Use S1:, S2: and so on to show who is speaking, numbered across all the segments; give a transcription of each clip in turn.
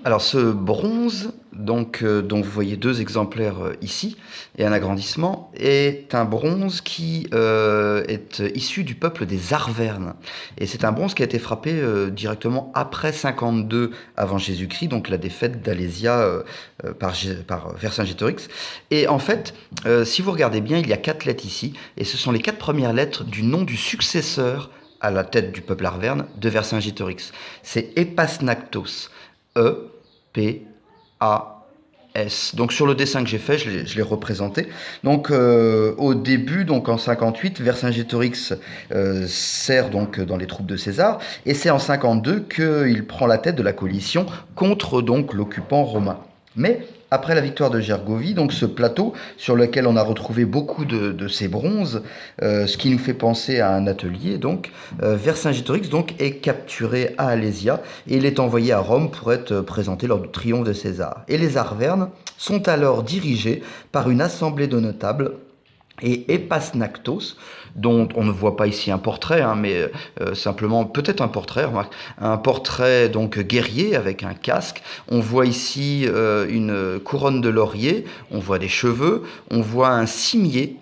S1: Alors ce bronze, dont vous voyez deux exemplaires ici, et un agrandissement, est un bronze qui est issu du peuple des Arvernes. Et c'est un bronze qui a été frappé directement après 52 avant Jésus-Christ, donc la défaite d'Alésia par Vercingétorix. Et en fait, si vous regardez bien, il y a quatre lettres ici, et ce sont les quatre premières lettres du nom du successeur à la tête du peuple arverne de Vercingétorix. C'est Epasnactos. E-P-A-S. Donc sur le dessin que j'ai fait, je l'ai représenté. Donc au début, donc en 58, Vercingétorix sert donc dans les troupes de César, et c'est en 52 qu'il prend la tête de la coalition contre donc l'occupant romain. Mais après la victoire de Gergovie, donc ce plateau sur lequel on a retrouvé beaucoup de ces bronzes, ce qui nous fait penser à un atelier, donc Vercingétorix donc est capturé à Alésia et il est envoyé à Rome pour être présenté lors du triomphe de César. Et les Arvernes sont alors dirigés par une assemblée de notables et Epasnactos, dont on ne voit pas ici un portrait, hein, mais simplement peut-être un portrait, remarque, un portrait donc guerrier avec un casque. On voit ici une couronne de laurier, on voit des cheveux, on voit un cimier.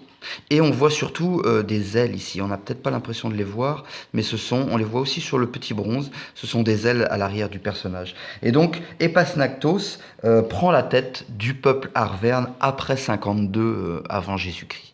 S1: Et on voit surtout des ailes ici. On n'a peut-être pas l'impression de les voir, mais on les voit aussi sur le petit bronze. Ce sont des ailes à l'arrière du personnage. Et donc, Epasnactos prend la tête du peuple arverne après 52 avant Jésus-Christ.